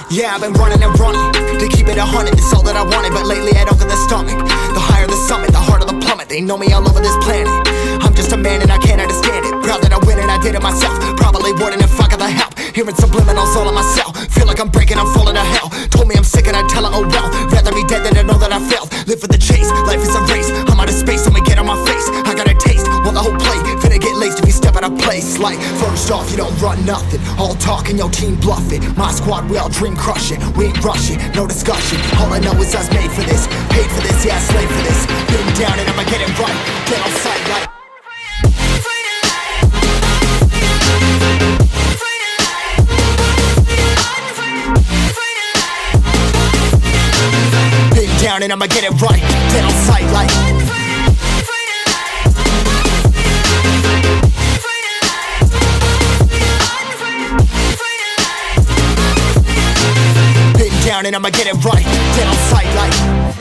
Yeah, I've been running and running to keep it 100, it's all that I wanted. But lately I don't get the stomach. The higher the summit, the harder the plummet. They know me all over this planet. I'm just a man and I can't understand it. Proud that I win and I did it myself. Probably wouldn't if I got the help. Hearing subliminals all on myself. Feel like I'm breaking, I'm falling to hell. Told me I'm sick and I tell her, oh well. Rather be dead than to know that I failed. Live for the chase, life is a race. I'm out of space, so me get on my face. I got a taste, well the whole plate finna get laced if you step out of place. Like, first off, you don't run nothing. All talk and your team bluff it. My squad, we all dream crushing. We ain't rushing, no discussion. All I know is I was made for this. Paid for this, yeah, slave for this. Been down and I'ma get it right. Get on sight like down and I'ma get it right. Dead on sight like been down and I'ma get it right. Dead on sight like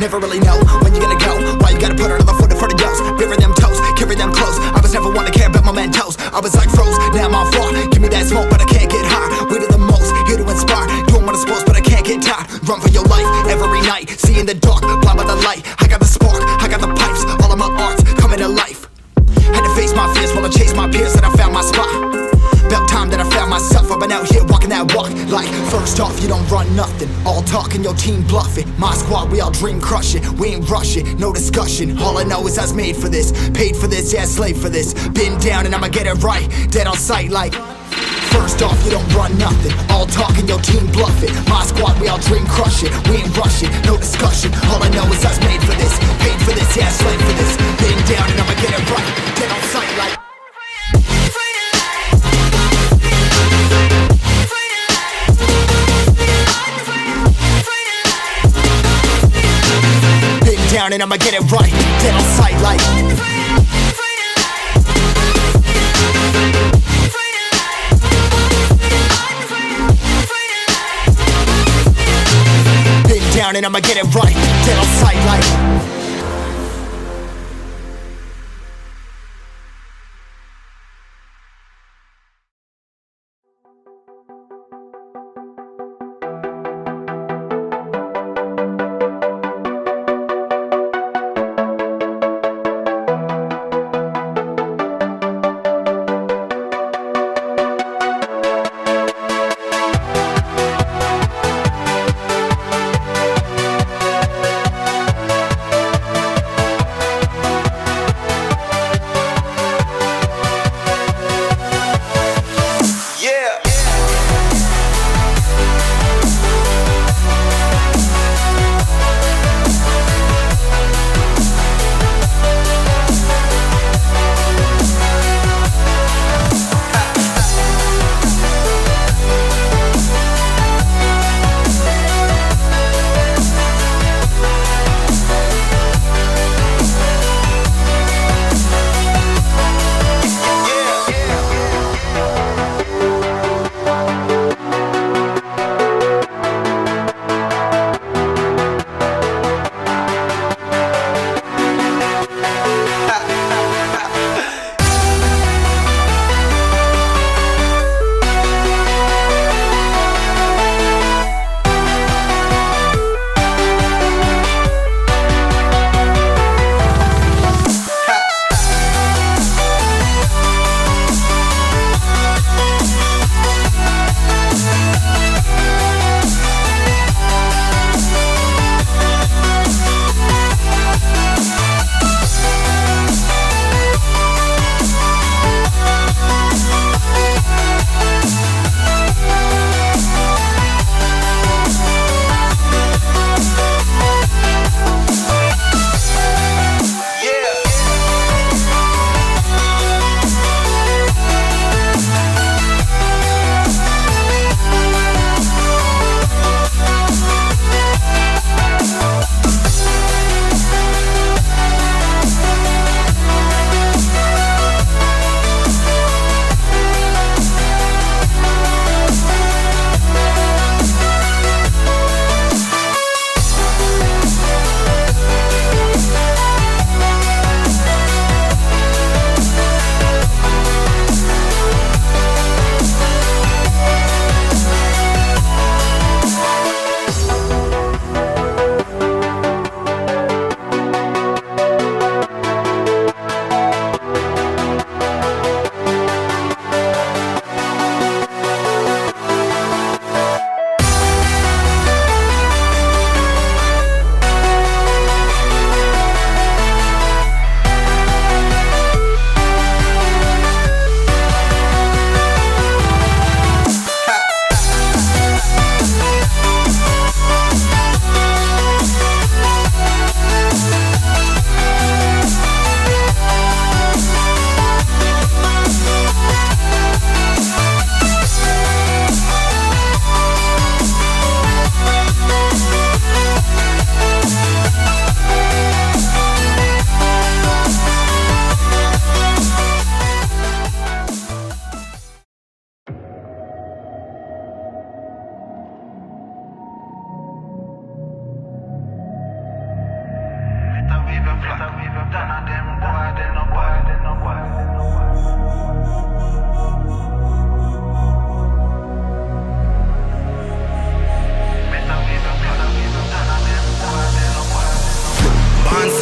never really know when you're gonna go. Why you gotta put another foot in front of yours? Bury them toes, carry them close. I was never one to care about my mentos. I was like froze, now I'm on far. Give me that smoke, but I can't get high. We do the most, here to inspire. Doing what I'm supposed, but I can't get tired. Run for your life every night. See in the dark, blind by the light. I got the spark, I got the pipes. All of my arts coming to life. Had to face my fears while I chased my peers, and I found my spot. About time that I found myself. I've been out here walking that walk. Like, first off, you don't run nothing. All talk and your team bluffing. My squad, we all dream crushing. We ain't rushing, no discussion. All I know is I was made for this. Paid for this, yeah, slave for this. Been down and I'ma get it right. Dead on sight like first off, you don't run nothing. All talk and your team bluffing. My squad, we all dream crushing. We ain't rushing, no discussion. All I know is I was made for this. Paid for this, yeah, slave for this. Been down and I'ma get it right. Dead on sight like down and I'ma get it right. Dead on sight like been down and I'ma get it right. Dead on sight like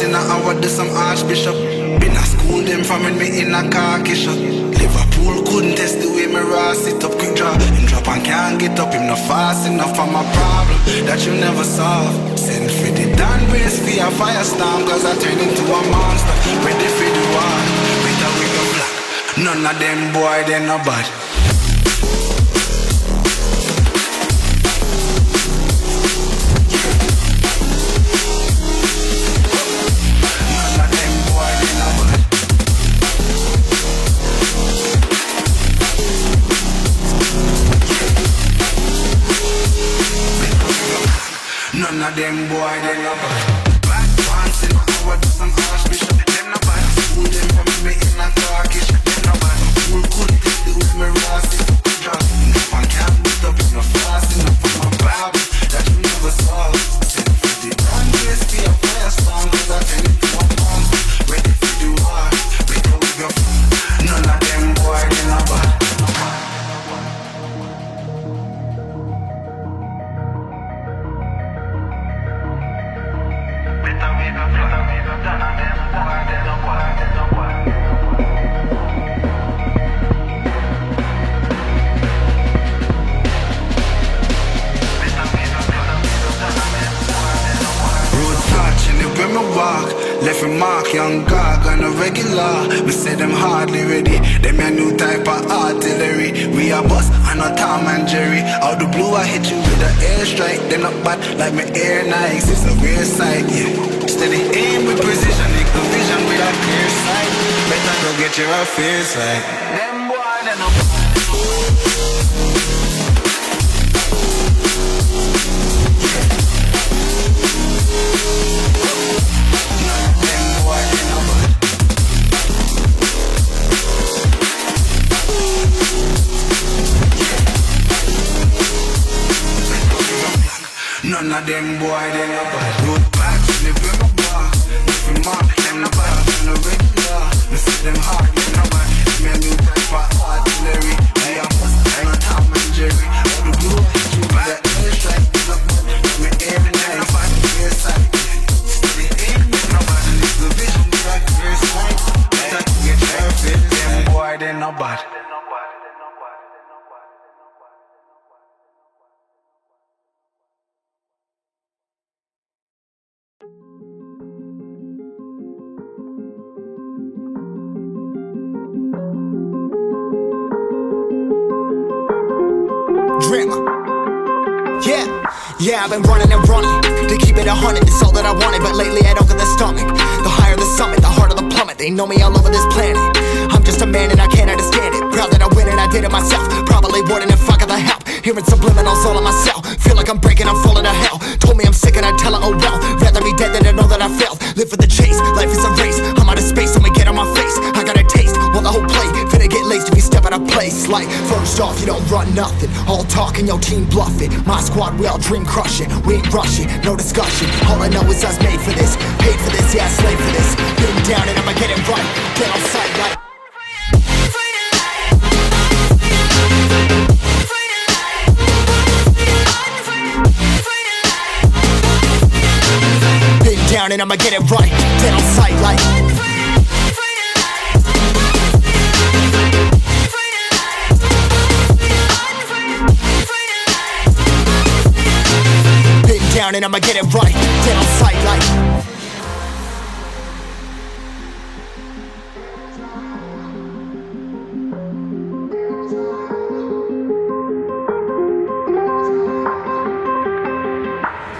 In a hour, do some archbishop. Been a school them from when me in a car shop. Liverpool couldn't test the way me raw sit up. Quick draw, him drop and can't get up. Him not fast enough for my problem that you never solve. Send for the Dan brace for a firestorm, cause I turn into a monster. Ready for the war, better we go black. None of them boy, they no bad. None of them boy, they no bad. Back pants in my hour, do some archbishop. Them no bad. School them from me in a carkish. Them no bad. School couldn't take the with me rasty. Drop enough and can't beat up. It's not fast enough for my Bible that you never saw. Send for the grand grace for your firestorm, cause I turn into a monster. Ready for the war, better we go. None of them boy, they no bad. Left a mark, young gog on a regular. We say them hardly ready. Them a new type of artillery. We a bus and a Tom and Jerry. Out the blue I hit you with an airstrike. They not bad like my air Nikes. It's a rare sight, yeah. Steady aim with precision, make the vision with a clear sight. Better go get your affairs right. Them boy, they no bad. None of them boy, they no bad. Road back, live in my bar. If you mark, them no bad. On the regular, we see them hard, them no bad. Me a new type of artillery. I am bust, I'm a Tom and Jerry. All the blue, you with the airstrike. No bad, me every night. No bad, clear sight. Steady aim, no bad. And it's the vision, we got clear sight. Better to get perfect. Them boy, they no bad. Yeah, I've been running and running to keep it 100, it's all that I wanted. But lately I don't get the stomach. The higher the summit, the harder the plummet. They know me all over this planet. I'm just a man and I can't understand it. Proud that I win and I did it myself. Probably wouldn't if I got the help. Hearing subliminals all on myself. Feel like I'm breaking, I'm falling to hell. Told me I'm sick and I tell her, oh well. Rather be dead than to know that I failed. Live for the chase, life is a race. I'm out of space, I'ma get on my face. I got a taste, want the whole plate. Finna get laced if you step out of place. Like, first off, you don't run nothing. All talking, your team bluffing. My squad, we all dream crushing. We ain't rushing, no discussion. All I know is us made for this. Paid for this, yeah, slave for this. Been down and I'ma get it right. Get on sight like down and I'ma get it right. Dead on sight like been down and I'ma get it right. Dead on sight like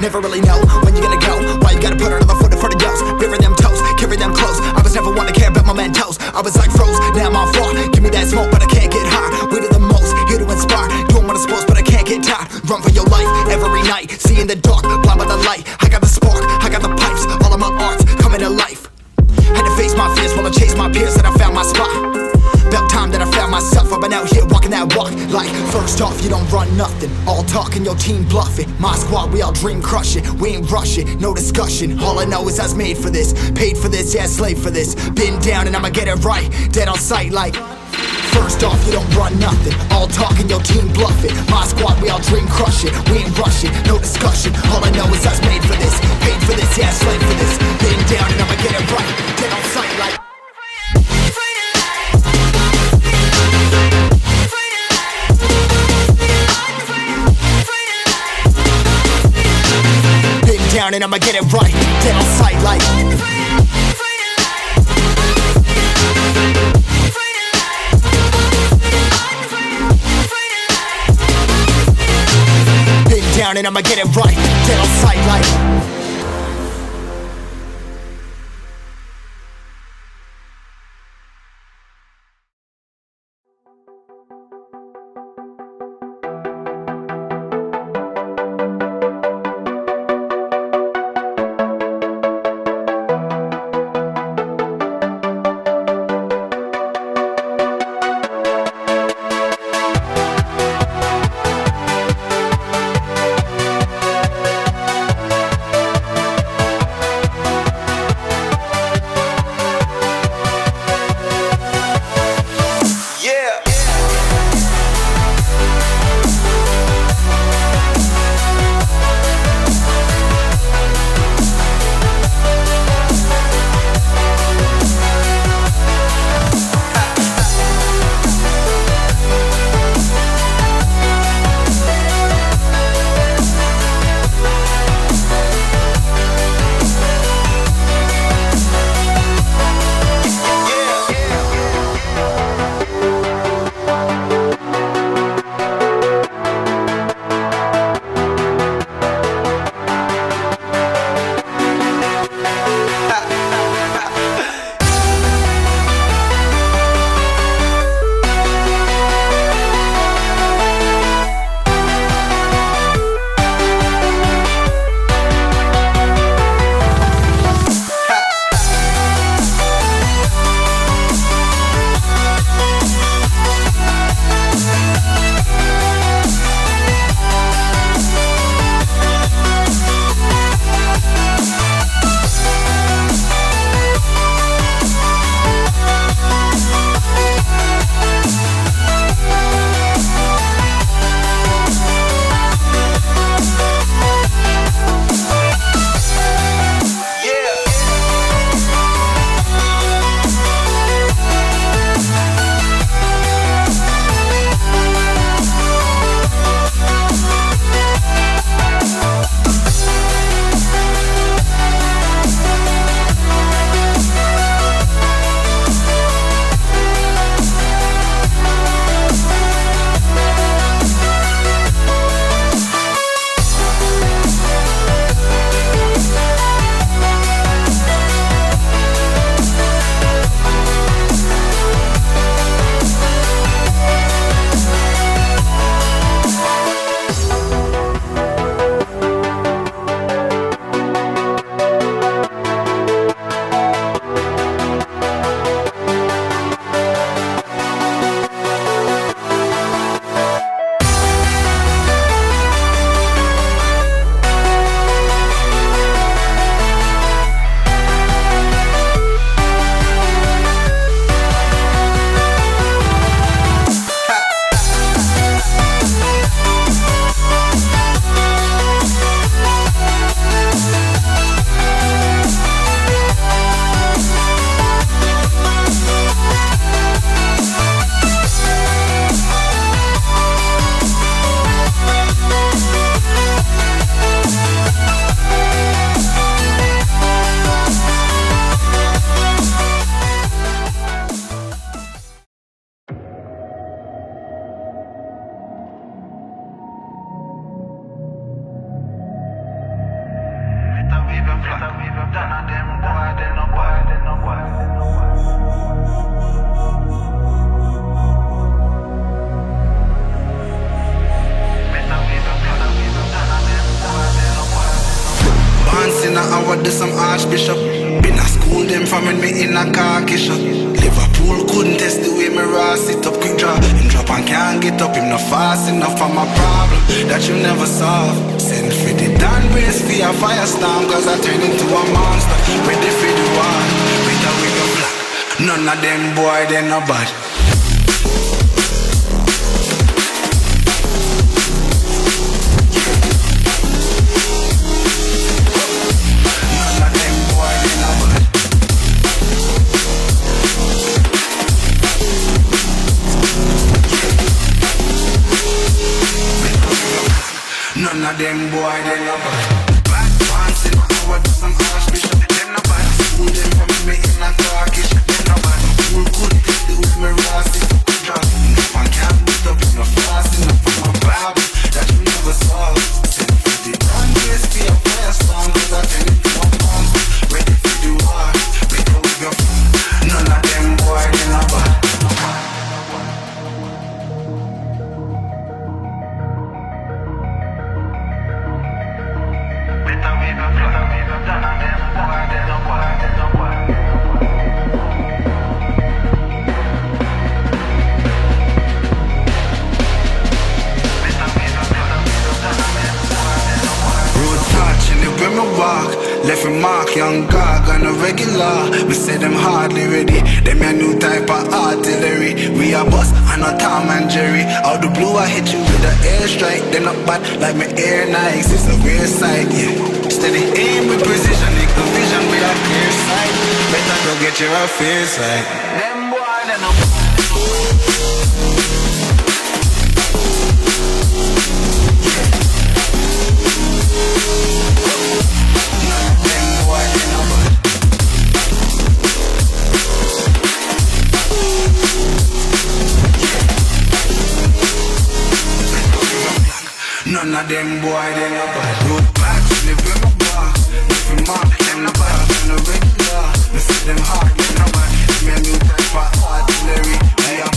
never really know when you gonna go. Why you gotta put another foot in front of yours? Bury them toes, carry them close. I was never one to care about my mentos. I was like froze, now I'm on floor. Give me that smoke, but I can't get high. We do the most, here to inspire. Doing what I'm supposed, but I can't get tired. Run for your life every night. See in the dark, blind by the light. I got the spark, I got the pipes. All of my arts coming to life. Had to face my fears while I chased my peers, and I found my spot. About time that I found myself. I've been out here walking that walk. Like, first off, you don't run nothing. All talking, your team bluffing. My squad, we all dream crush it. We ain't rushing, no discussion. All I know is I was made for this. Paid for this, yeah, slave for this. Been down and I'ma get it right. Dead on sight like, first off, you don't run nothing. All talking, your team bluffing. My squad, we all dream crush it. We ain't rushing, no discussion. All I know is I was made for this. Paid for this, yeah, slave for this. Been down and I'ma get it right. Dead on sight like, down and I'ma get it right. Dead on sight like, been down and I'ma get it right. Dead on sight like, Once in a hour, do some archbishop. Been a school them from when me in a khaki shop. Live Liverpool couldn't test the way me raw sit up quick draw. Him drop and can't get up, him not fast enough for my problem that you never solve. Send for the down brace for your firestorm, cause I turn into a monster. Ready for the war, with a wig of black. None of them boy, they no bad. None of them boy, they no bad. Back dancing, I would do some archbishop. Them no bad. Who them from me in a Turkish? Them no bad. Who couldn't take the with me Rossi? Drop. No one can't beat up, no fast enough for my problem that you never solve. Send for the run race for your fire song, cause I turn into a monster. Ready for the war, ready for the go. None of them boy, they no bad. Left a mark, young gog on a regular. We say them hardly ready. Them a new type of artillery. We a boss and a Tom and Jerry. Out the blue I hit you with an airstrike. They not bad like my air Nikes. It's a rare sight, yeah. Steady aim with precision, make the vision with a clear sight. Better go get your affairs right. Them boy, they no None of them boy, they no bad.